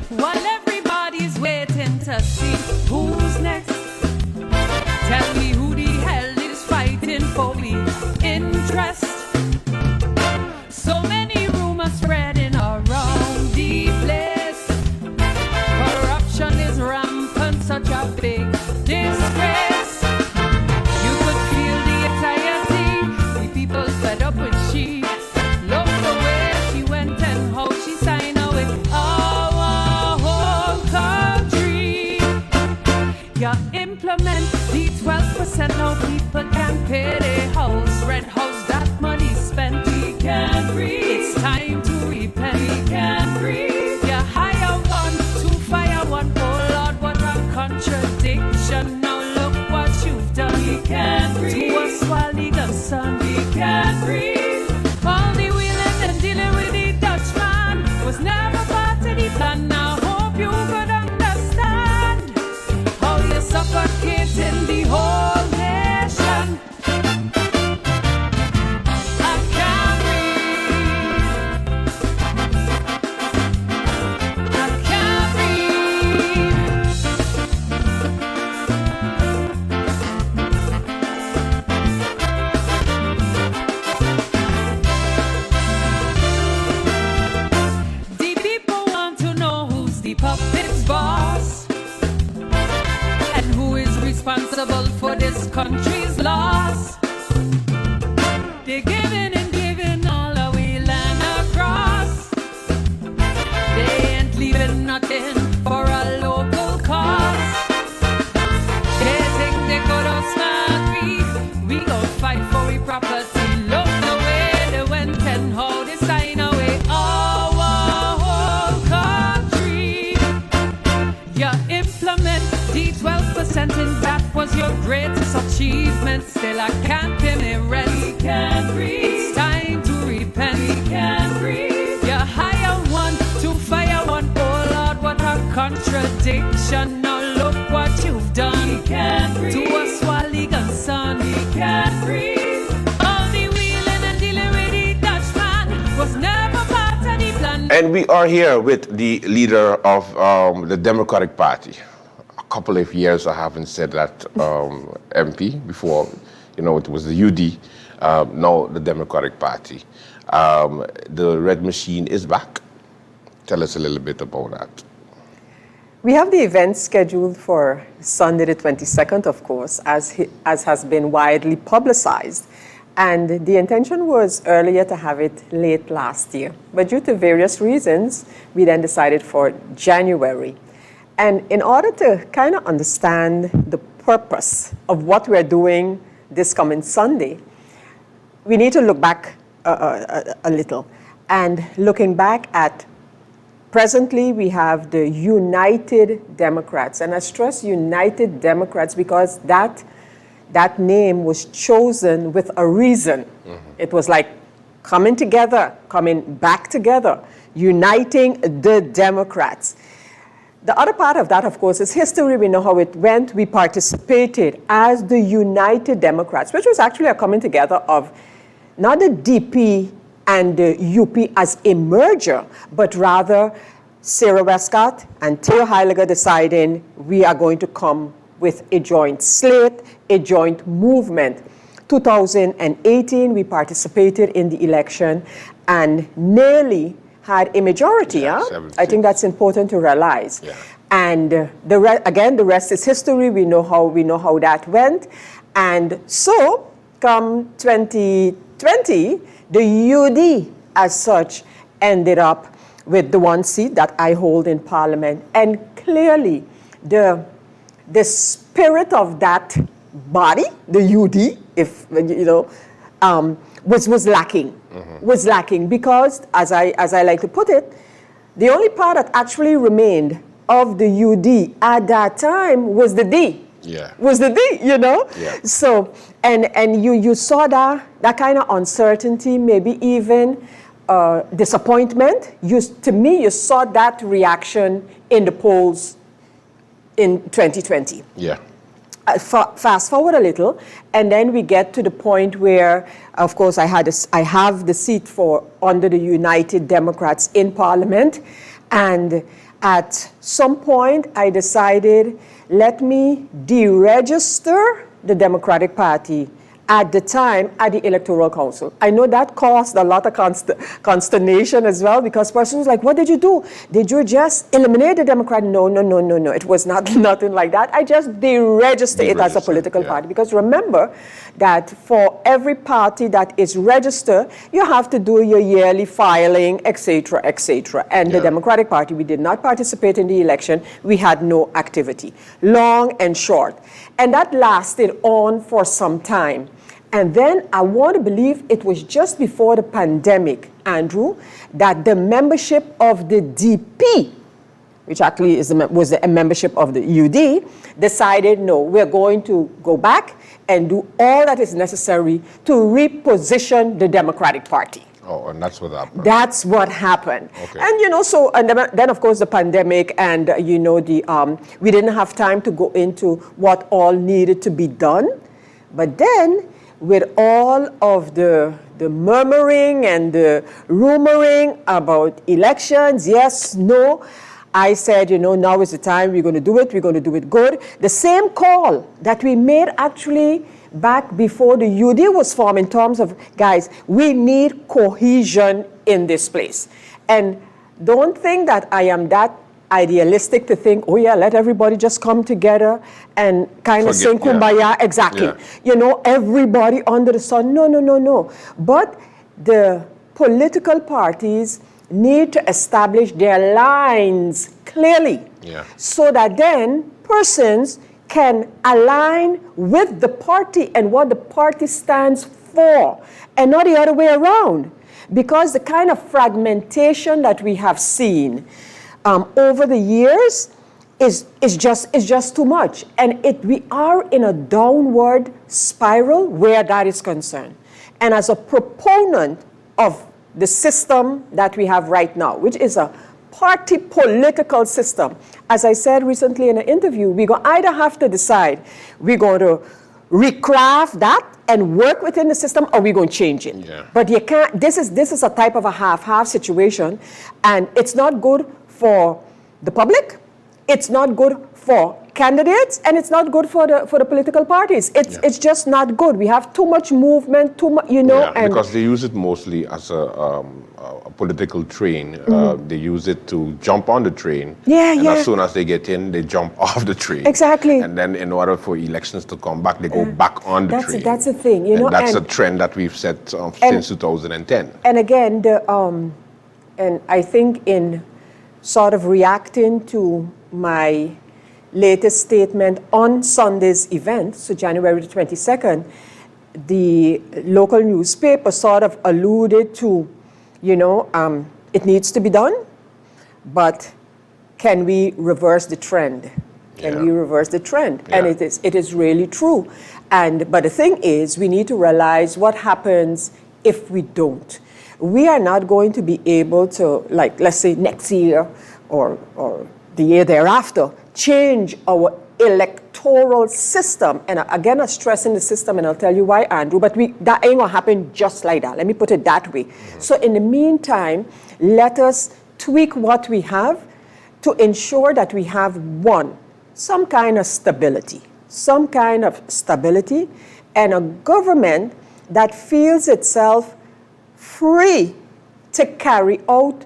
While everybody's waiting to see who's next, tell me who the hell is fighting for we interest. So many rumors spreading around the place. Corruption is rampant, such a big disgrace. You could feel the anxiety, the people fed up with she. Love the way she went and how she signed away our whole country. You implement the 12%, now people can pay their house. Red house, that money spent. We can't breathe. It's time to repent. We can't breathe. You hire one to fire one. Oh Lord, what a contradiction. Now look what you've done. We can't breathe. To us while legal son. We can't breathe. All the wheeling and dealing with the Dutchman was never part of the plan. Now hope you could understand how you're suffocating the whole nation. I can't breathe. I can't breathe. The people want to know who's the puppet's boss and who is responsible for this country's loss. They're giving and giving all away land across. They ain't leaving nothing for a local cause. They think they could outsmart we gon' fight for we property. Look the way they went and how they sign away our whole country. You implement the 12% and that was your greatest achievement. Still I can't pay me rent. We can't breathe. It's time to repent. We can't breathe. You hire one to fire one. Oh Lord, what a contradiction. Now look what you've done. We can't breathe. To us while legal son. We can't breathe. All the wheeling and dealing with the Dutchman was never part of the plan. And we are here with the leader of the Democratic Party. A couple of years I haven't said that MP before. You know, it was the UD, now the Democratic Party. The red machine is back. Tell us a little bit about that. We have the event scheduled for Sunday the 22nd, of course, as has been widely publicized. And the intention was earlier to have it late last year. But due to various reasons, we then decided for January. And in order to kind of understand the purpose of what we're doing this coming Sunday, we need to look back a little. And looking back at presently, we have the United Democrats. And I stress United Democrats because that name was chosen with a reason. Mm-hmm. It was like coming together, coming back together, uniting the Democrats. The other part of that, of course, is history. We know how it went. We participated as the United Democrats, which was actually a coming together of not the DP and the UP as a merger, but rather Sarah Wescot and Theo Heiliger deciding we are going to come with a joint slate, a joint movement. 2018, we participated in the election and nearly had a majority. Yeah, I think that's important to realize. Yeah. And the rest is history. We know how that went. And so, come 2020, the UD as such ended up with the one seat that I hold in Parliament. And clearly, the spirit of that body, the UD, if you know, was lacking. Mm-hmm. Was lacking because, as I like to put it, the only part that actually remained of the UD at that time was the D. Yeah. Was the D, you know? Yeah. So, and you saw that kind of uncertainty, maybe even disappointment. To me, you saw that reaction in the polls in 2020. Yeah. Fast forward a little, and then we get to the point where, of course, I have the seat for under the United Democrats in Parliament, and At some point, I decided, let me deregister the Democratic Party at the time at the Electoral Council. I know that caused a lot of consternation as well, because person was like, what did you do? Did you just eliminate the Democrat? No. It was not nothing like that. I just deregistered it as a political party, because remember that for every party that is registered, you have to do your yearly filing, etc., etc. And the Democratic Party, we did not participate in the election. We had no activity, long and short. And that lasted on for some time. And then I want to believe it was just before the pandemic, Andrew, that the membership of the DP, which actually was a membership of the UD, decided, no, we're going to go back and do all that is necessary to reposition the Democratic Party. Oh, and that's what happened. That's what happened. Okay. And, then of course the pandemic and, we didn't have time to go into what all needed to be done. But then, with all of the murmuring and the rumoring about elections, yes, no, I said, now is the time, we're going to do it good. The same call that we made actually back before the UD was formed in terms of, guys, we need cohesion in this place. And don't think that I am that idealistic to think, oh yeah, let everybody just come together and kind of sing kumbaya. Exactly. Everybody under the sun. No. But the political parties need to establish their lines clearly, so that then persons can align with the party and what the party stands for, and not the other way around. Because the kind of fragmentation that we have seen over the years is just too much. And we are in a downward spiral where that is concerned. And as a proponent of the system that we have right now, which is a party political system, as I said recently in an interview, we're going to either have to decide we're going to recraft that and work within the system, or we're going to change it. Yeah. But you can't, this is a type of a half-half situation, and it's not good for the public, it's not good for candidates, and it's not good for the political parties. It's just not good. We have too much movement, too much, and because they use it mostly as a political train. They use it to jump on the train. And as soon as they get in, they jump off the train. Exactly. And then in order for elections to come back, they go back on the train. That's the thing, And that's a trend that we've set since 2010. And again, and I think in sort of reacting to my latest statement on Sunday's event, so January the 22nd, the local newspaper sort of alluded to, it needs to be done, but can we reverse the trend? Can we reverse the trend? And it is really true. But the thing is, we need to realize what happens if we don't. We are not going to be able to, like, let's say next year or the year thereafter, change our electoral system. And again, I'm stressing the system, and I'll tell you why, Andrew, but that ain't gonna happen just like that. Let me put it that way. So in the meantime, let us tweak what we have to ensure that we have some kind of stability, and a government that feels itself free to carry out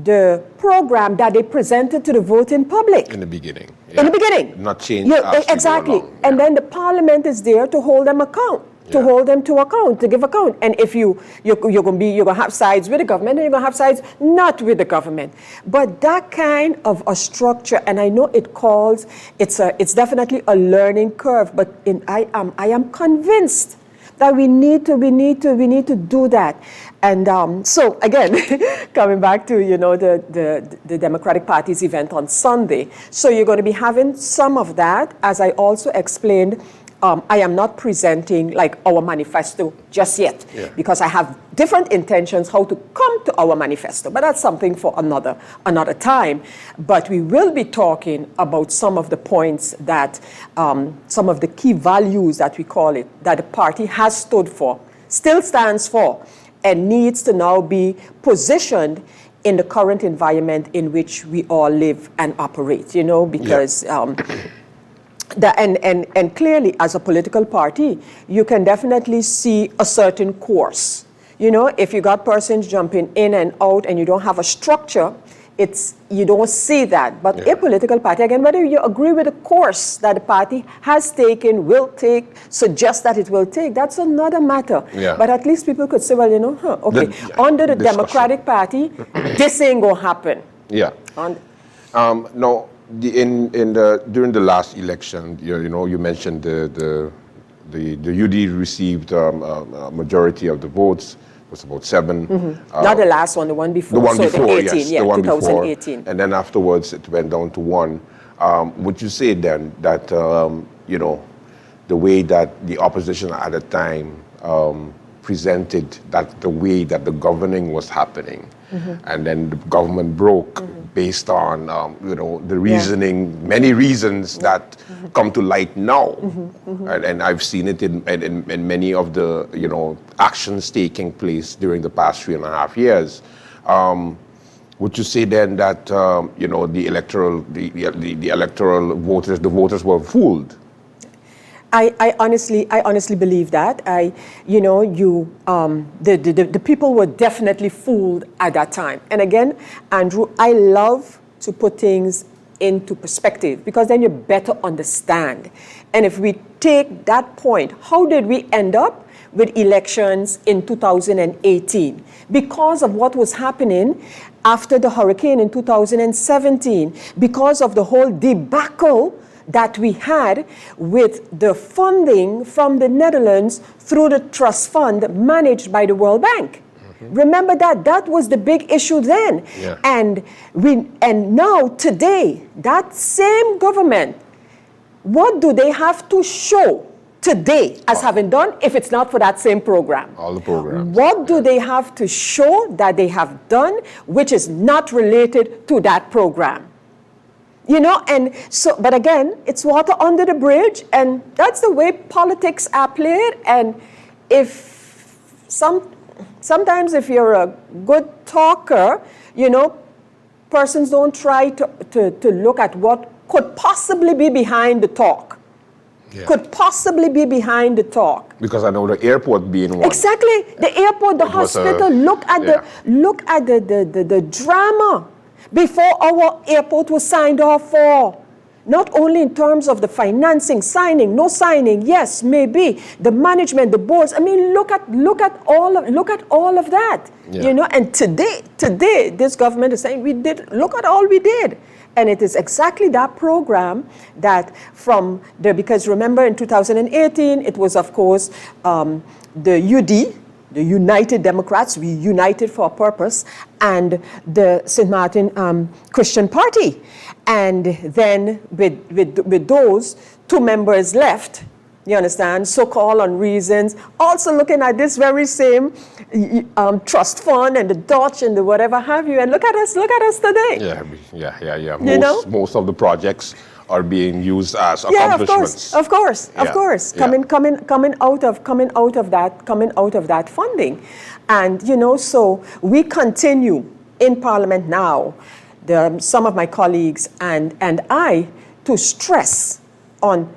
the program that they presented to the voting public. In the beginning. In the beginning. Not change. Exactly. And then the parliament is there to hold them account, to hold them to account, to give account. And if you're gonna have sides with the government, and you're gonna have sides not with the government. But that kind of a structure, and I know it's definitely a learning curve, but I am convinced that we need to do that. And so again, coming back to the Democratic Party's event on Sunday, so you're going to be having some of that. As I also explained, I am not presenting like our manifesto just yet, because I have different intentions how to come to our manifesto, but that's something for another time. But we will be talking about some of the points that, some of the key values that we call it, that the party has stood for, still stands for, and needs to now be positioned in the current environment in which we all live and operate, you know, because and clearly as a political party, you can definitely see a certain course. You know, if you got persons jumping in and out and you don't have a structure, you don't see that. But a political party, again, whether you agree with the course that the party has taken, will take, suggests that it will take, that's another matter. Yeah. But at least people could say, well, you know, okay, under the Democratic Party, this ain't gonna happen. Yeah. No, during the last election, you know, you mentioned the UD received a majority of the votes. It was about 7. Not the last one, the one before. The one so before, 18, yes, yeah, the one 2018. before. And then afterwards, it went down to 1. Would you say then that, you know, the way that the opposition at the time presented that the way that the governing was happening, and then the government broke based on, you know, the reasoning, many reasons that come to light now. And I've seen it in many of the, you know, actions taking place during the past 3.5 years. Would you say then that, you know, the electoral voters, the voters were fooled? I honestly believe that. The people were definitely fooled at that time. And again, Andrew, I love to put things into perspective because then you better understand. And if we take that point, how did we end up with elections in 2018? Because of what was happening after the hurricane in 2017, because of the whole debacle that we had with the funding from the Netherlands through the trust fund managed by the World Bank. Remember that was the big issue then. Yeah. And now today, that same government, what do they have to show today as having done if it's not for that same program? All the programs. What do they have to show that they have done which is not related to that program? You know, and so, but again, it's water under the bridge, and that's the way politics are played. And if sometimes if you're a good talker, you know, persons don't try to look at what could possibly be behind the talk. Yeah. Could possibly be behind the talk. Because I know the airport being one. Exactly, the airport, the hospital. Look at the drama before our airport was signed off for. Not only in terms of the financing, signing, no signing, yes, maybe the management, the boards. I mean, look at all of that. Yeah. You know, and today, this government is saying look at all we did. And it is exactly that program that because remember in 2018, it was, of course, the UD, the United Democrats, we united for a purpose, and the St. Martin Christian Party. And then with those, 2 members left, you understand, so-called on reasons, also looking at this very same trust fund and the Dutch and the whatever have you. And look at us today. Yeah. Most of the projects are being used as accomplishments. Of course. Coming out of that funding. And you know, so we continue in Parliament now, some of my colleagues and I, to stress on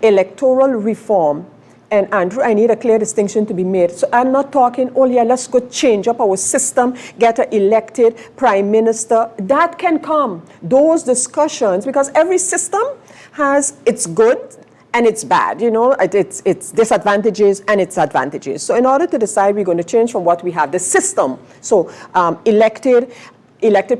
electoral reform. And Andrew, I need a clear distinction to be made. So I'm not talking, let's go change up our system, get an elected prime minister. That can come. Those discussions, because every system has its good and it's bad, you know, it's disadvantages and its advantages. So in order to decide, we're going to change from what we have, the system. So elected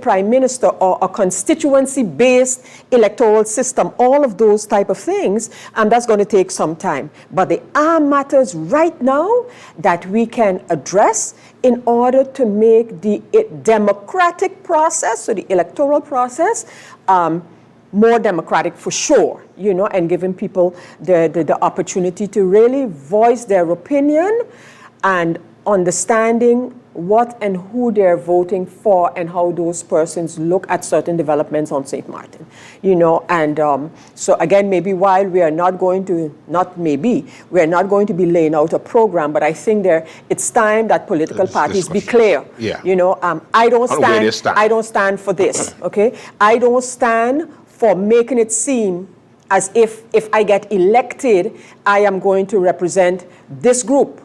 prime minister or a constituency-based electoral system, all of those type of things, and that's going to take some time. But there are matters right now that we can address in order to make the democratic process, so the electoral process, more democratic for sure, you know, and giving people the opportunity to really voice their opinion and understanding what and who they're voting for and how those persons look at certain developments on St. Martin, you know, and so again, maybe while we are not going to, we are not going to be laying out a program, but I think it's time that political parties be clear. Yeah. You know, I don't stand for this, okay? I don't stand for making it seem as if I get elected, I am going to represent this group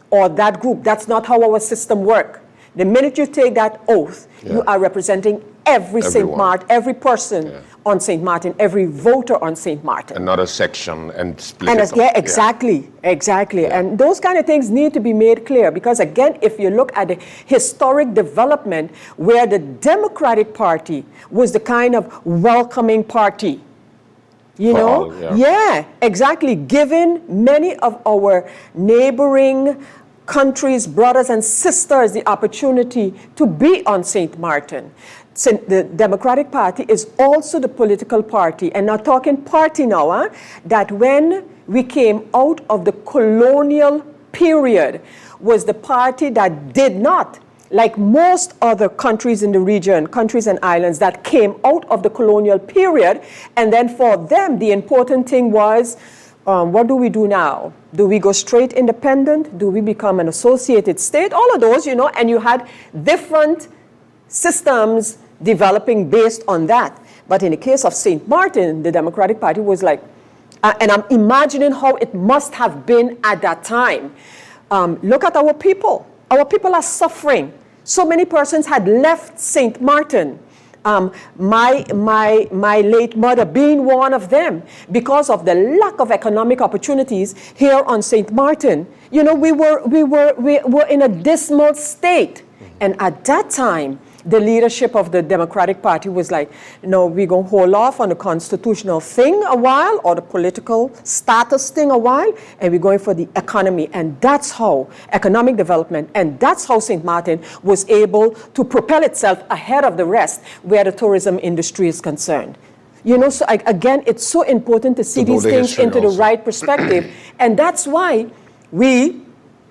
or that group. That's not how our system works. The minute you take that oath, you are representing every St. Martin, every person on St. Martin, every voter on St. Martin. Another section and split it up. Yeah, exactly. Yeah. And those kind of things need to be made clear because, again, if you look at the historic development where the Democratic Party was the kind of welcoming party, you know? Yeah, exactly. Given many of our neighboring countries, brothers and sisters, the opportunity to be on St. Martin. So the Democratic Party is also the political party, and not talking party now, that when we came out of the colonial period was the party that did not, like most other countries in the region, countries and islands that came out of the colonial period, and then for them, the important thing was, what do we do now? Do we go straight independent? Do we become an associated state? All of those, you know, and you had different systems developing based on that. But in the case of St. Martin, the Democratic Party was like, and I'm imagining how it must have been at that time. Look at our people. Our people are suffering. So many persons had left St. Martin. My late mother being one of them, because of the lack of economic opportunities here on St. Martin. You know, we were in a dismal state. And at that time, the leadership of the Democratic Party was like, no, we're going to hold off on the constitutional thing a while, or the political status thing a while, and we're going for the economy. And that's how economic development, and that's how St. Martin was able to propel itself ahead of the rest where the tourism industry is concerned. You know, so again, it's so important to see these things into the right perspective. And that's why we,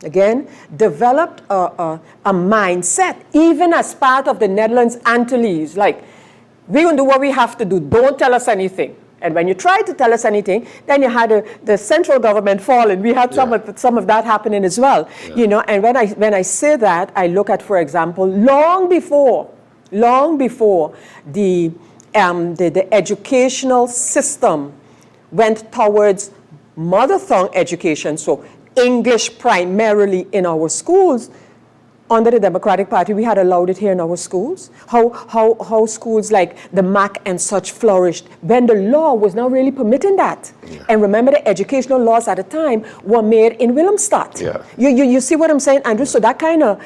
again, developed a mindset, even as part of the Netherlands Antilles, like, we're going to do what we have to do. Don't tell us anything. And when you try to tell us anything, then you had the central government fall, and we had some of that happening as well. You know, and when I say that, I look at, for example, long before the educational system went towards mother tongue education, so English primarily in our schools. Under the Democratic Party, we had allowed it here in our schools. How schools like the MAC and such flourished when the law was not really permitting that. And remember, the educational laws at the time were made in Willemstad. You see what I'm saying, Andrew? So that kind of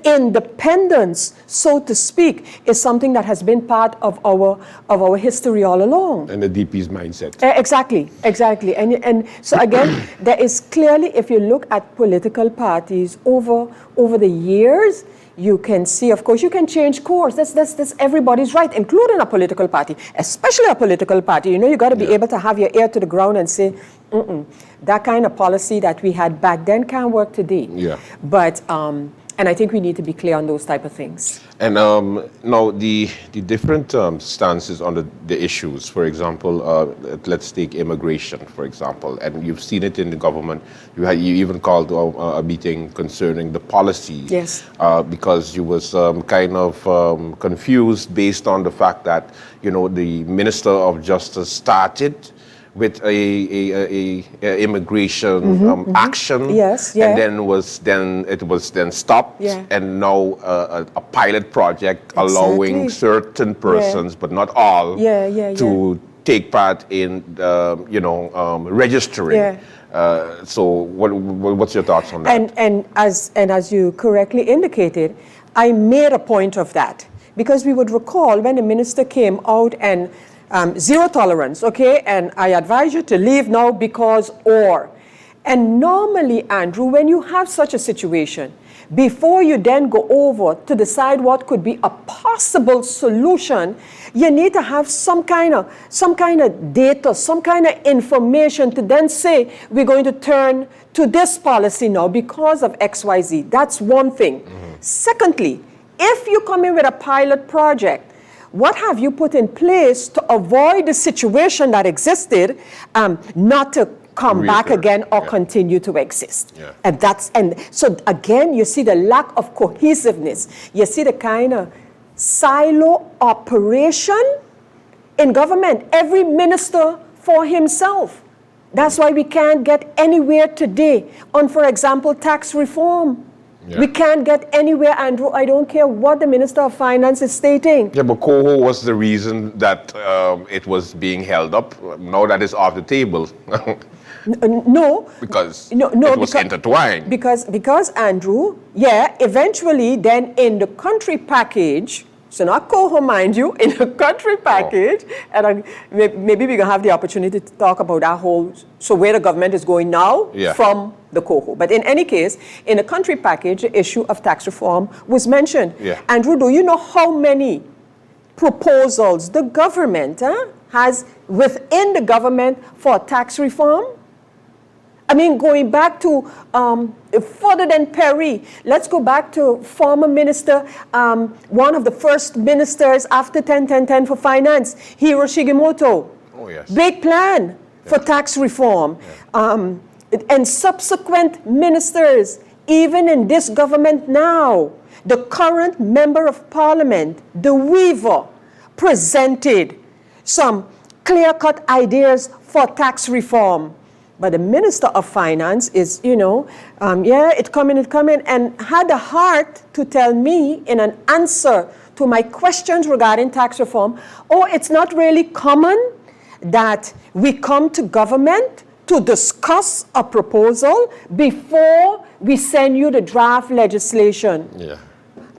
independence, so to speak, is something that has been part of our history all along. And the DP's mindset. Exactly. And so again, there is clearly, if you look at political parties over the years, you can see, of course, you can change course. That's everybody's right, including a political party, especially a political party. You know, you got to be able to have your ear to the ground and say, that kind of policy that we had back then can't work today. But and I think we need to be clear on those type of things. And now the different stances on the issues, for example, let's take immigration, for example, and you've seen it in the government. You even called a meeting concerning the policy, because you was kind of confused based on the fact that, you know, the Minister of Justice started with a immigration action, and then it was stopped, and now a pilot project allowing certain persons, but not all, to take part in registering. So what's your thoughts on that? And as you correctly indicated, I made a point of that, because we would recall when the minister came out and zero tolerance, okay? And I advise you to leave now because or. And normally, Andrew, when you have such a situation, before you then go over to decide what could be a possible solution, you need to have some kind of data, some kind of information to then say, we're going to turn to this policy now because of XYZ. That's one thing. Secondly, if you come in with a pilot project, what have you put in place to avoid the situation that existed not to come back again or continue to exist? Yeah. And so again, you see the lack of cohesiveness. You see the kind of silo operation in government. Every minister for himself. That's why we can't get anywhere today on, for example, tax reform. Yeah. We can't get anywhere, Andrew. I don't care what the Minister of Finance is stating. Yeah, but Coho was the reason that it was being held up. Now that it's off the table. No. Because it was intertwined. Because Andrew, yeah, eventually then in the country package, so not Coho, mind you, in the country package, and maybe we're going to have the opportunity to talk about that whole, so where the government is going now from the Coho. But in any case, in the country package, the issue of tax reform was mentioned. Yeah. Andrew, do you know how many proposals the government has within the government for tax reform? I mean, going back to further than Perry, let's go back to former minister, one of the first ministers after 10-10-10 for finance, Hiro Shigemoto. Oh, yes. Big plan for tax reform. Yeah. And subsequent ministers, even in this government now, the current member of parliament, De Weaver, presented some clear-cut ideas for tax reform. But the Minister of Finance is, it's coming, and had the heart to tell me in an answer to my questions regarding tax reform, it's not really common that we come to government to discuss a proposal before we send you the draft legislation. Yeah.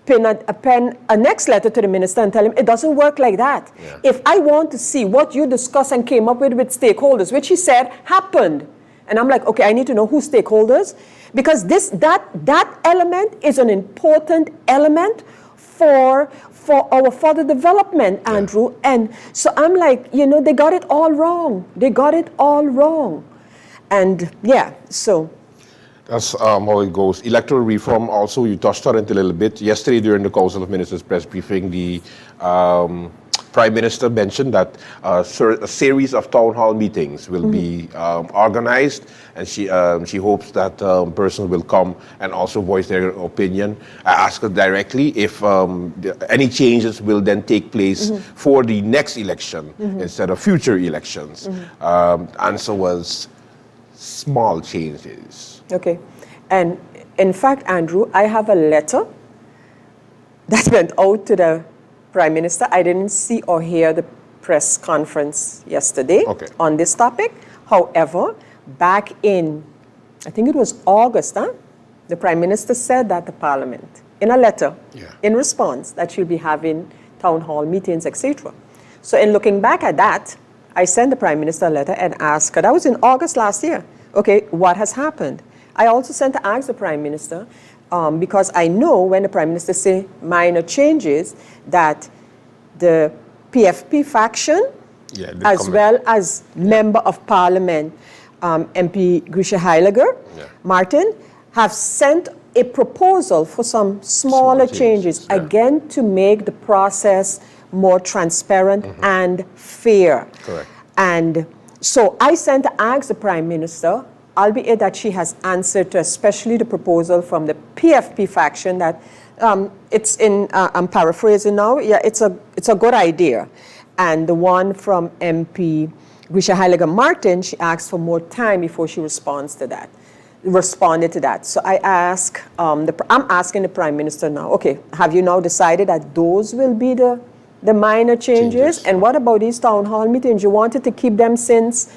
Pen a next letter to the minister and tell him it doesn't work like that. Yeah. If I want to see what you discussed and came up with stakeholders, which he said happened, and I'm like, okay, I need to know who stakeholders, because that element is an important element for our further development, Andrew. Yeah. And so I'm like, they got it all wrong. They got it all wrong. And so. That's how it goes. Electoral reform also, you touched on it a little bit. Yesterday during the Council of Ministers press briefing, the Prime Minister mentioned that a series of town hall meetings will be organized, and she hopes that persons will come and also voice their opinion. I asked her directly if any changes will then take place for the next election instead of future elections. Answer was small changes. Okay. And in fact, Andrew, I have a letter that went out to the Prime Minister. I didn't see or hear the press conference yesterday on this topic. However, back in, I think it was August, the Prime Minister said that the Parliament, in a letter, in response, that she'll be having town hall meetings, etc. So in looking back at that, I sent the Prime Minister a letter and asked her, that was in August last year, okay, what has happened? I also sent to ask the Prime Minister, because I know when the Prime Minister say minor changes, that the PFP faction, as well as Member of Parliament, MP Grisha Martin, have sent a proposal for some smaller changes, again, to make the process more transparent and fair. Correct. And so I sent to ask the Prime Minister, albeit that she has answered to especially the proposal from the PFP faction that it's in, I'm paraphrasing now, it's a good idea. And the one from MP Grisha Martin, she asked for more time before she responded to that. So I ask, I'm asking the Prime Minister now, okay, have you now decided that those will be the minor changes? And what about these town hall meetings? You wanted to keep them since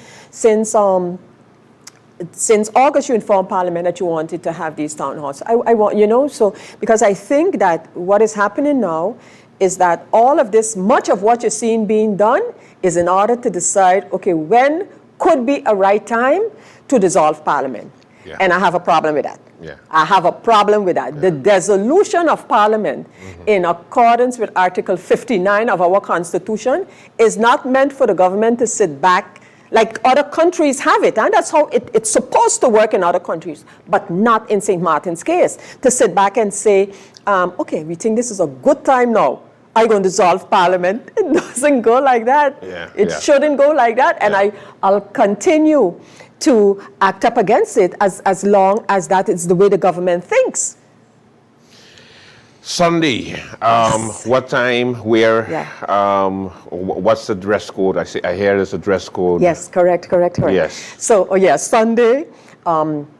August. You informed Parliament that you wanted to have these town halls. I want, so because I think that what is happening now is that all of this, much of what you're seeing being done is in order to decide, okay, when could be a right time to dissolve Parliament. Yeah. And I have a problem with that. Yeah. I have a problem with that. Yeah. The dissolution of Parliament in accordance with Article 59 of our Constitution is not meant for the government to sit back like other countries have it, and that's how it's supposed to work in other countries, but not in St. Martin's case. To sit back and say, okay, we think this is a good time now, I'm going to dissolve Parliament. It doesn't go like that. It shouldn't go like that, and I'll continue to act up against it as long as that is the way the government thinks. Sunday, what time, where, what's the dress code? I hear there's a dress code. Yes, correct. Yes. So, Sunday,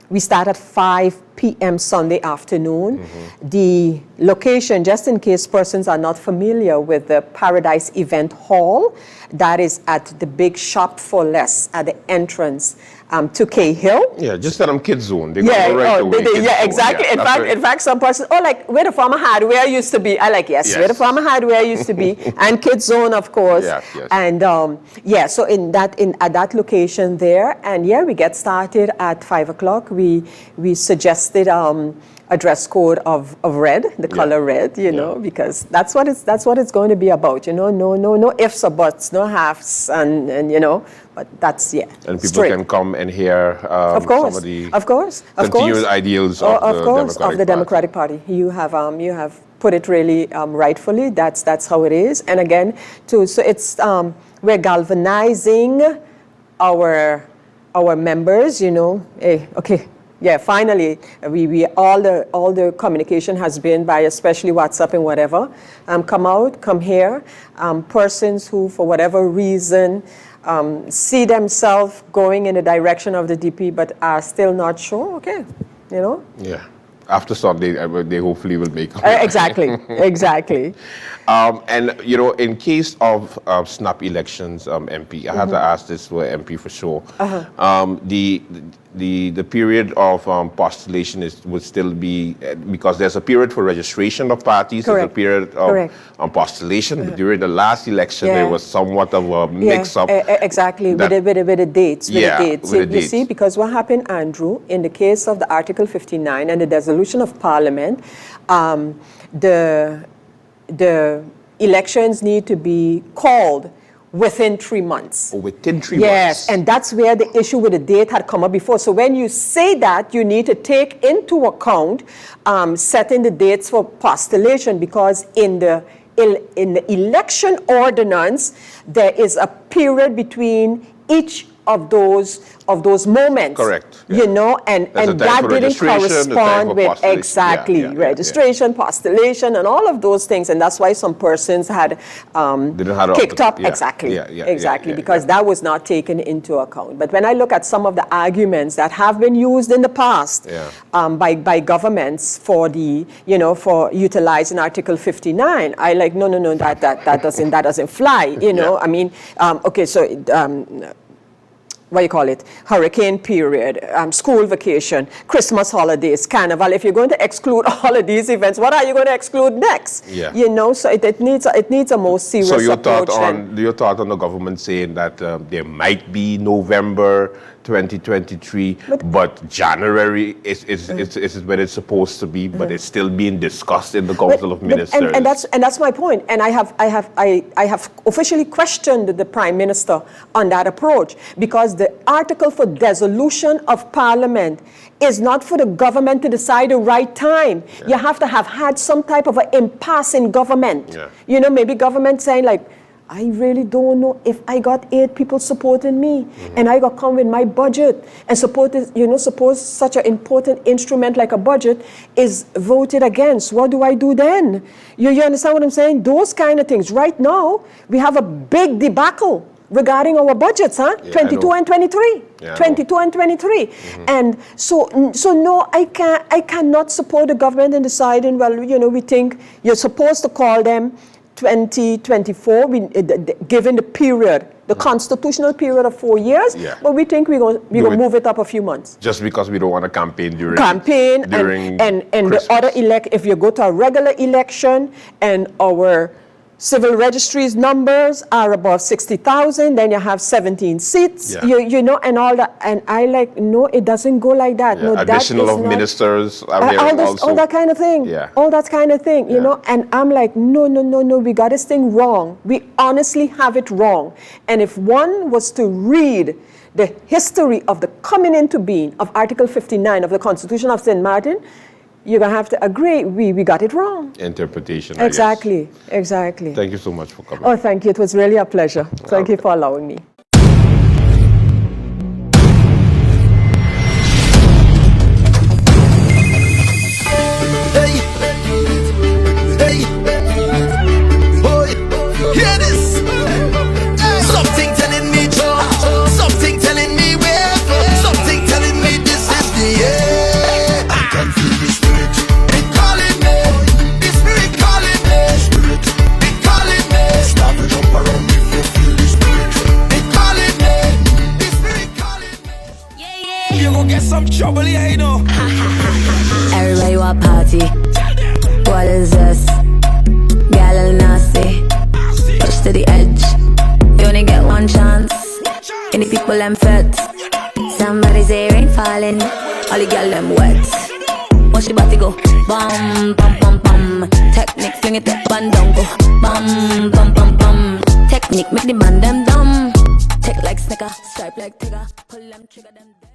we start at 5 p.m. Sunday afternoon. The location, just in case persons are not familiar with the Paradise Event Hall, that is at the big Shop for Less at the entrance to Cahill. Yeah, just tell them kids zone. They go right away. Exactly. In fact, some person, like where the former hardware used to be. I like, yes, where the former hardware used to be, and kids zone, of course. And so at that location there, and we get started at 5 o'clock. We suggested a dress code of red, the color red, you know, because that's what it's going to be about, you know, no ifs or buts, no halves, and you know, but that's And people straight. can come and hear of course, some of the of course, continued ideals of the Democratic Party. You have put it really rightfully. That's how it is. And again, so it's we're galvanizing our members, you know. Finally, we all the communication has been by especially WhatsApp and whatever. Come here. Persons who, for whatever reason, see themselves going in the direction of the DP but are still not sure. Okay, you know. Yeah. After Sunday, they hopefully will make up. Exactly. And, you know, in case of snap elections, MP, I have to ask this for MP for sure. The period of postulation would still be, because there's a period for registration of parties, there's a period of postulation. But during the last election, there was somewhat of a mix-up. Exactly, with the dates. You see, because what happened, Andrew, in the case of the Article 59 and the dissolution of Parliament, the elections need to be called within 3 months. Within 3 months. Yes, and that's where the issue with the date had come up before. So when you say that, you need to take into account setting the dates for postulation, because in the election ordinance, there is a period between each of those moments. Correct. You know, and that didn't correspond with registration, postulation, and all of those things. And that's why some persons had kicked up. Exactly, because that was not taken into account. But when I look at some of the arguments that have been used in the past by governments for for utilizing Article 59, I like no, that doesn't fly. You know, I mean, what you call it, hurricane period, school vacation, Christmas holidays, carnival. If you're going to exclude all of these events, what are you going to exclude next? You know, so it needs a more serious approach. So your thought on the government saying that there might be November 2023, but January is when it's supposed to be, but it's still being discussed in the Council of Ministers. And that's my point. And I have officially questioned the Prime Minister on that approach, because the article for dissolution of Parliament is not for the government to decide the right time. You have to have had some type of an impasse in government. You know, maybe government saying like, I really don't know if I got 8 people supporting me, and I got come with my budget, and suppose such an important instrument like a budget is voted against. What do I do then? You understand what I'm saying? Those kind of things. Right now, we have a big debacle regarding our budgets, 22 and 23. 22 and 23. And so no, I cannot support the government in deciding, well, you know, we think you're supposed to call them 2024, given the period, the constitutional period of 4 years, but we think we're going to move it up a few months. Just because we don't want to campaign during and the other if you go to a regular election and our civil registries numbers are above 60,000, then you have 17 seats, Yeah. you know, and all that. And I like, no, it doesn't go like that. Yeah, No, that additional is of not- ministers are all, hearing this, also. all that kind of thing. Yeah. All that kind of thing, you Yeah. know. And I'm like, no, we got this thing wrong. We honestly have it wrong. And if one was to read the history of the coming into being of Article 59 of the Constitution of St. Martin, you're going to have to agree, we got it wrong. Interpretation, I guess. Exactly. Thank you so much for coming. Oh, thank you. It was really a pleasure. Thank you for allowing me. Hey, hey, boy, hear this. Something telling me jump, something telling me wave, something telling me this is the end. I can feel the spirit, it calling me, the spirit calling me, spirit, it calling me. Start to jump around me, feel the spirit, it calling me, the spirit calling me. You gon' get some trouble, yeah, you know. Everybody want party. What is this? Gal all nasty. Push to the edge. You only get one chance. Any people them fit. Somebody say rain falling. All the gal them wet. Watch the body go. Bum bum bum bum. Technique fling it up and down go. Bum bum bum bum. Technique make the man them dumb. Take like snicker, stripe like tiger. Pull them trigger them dead.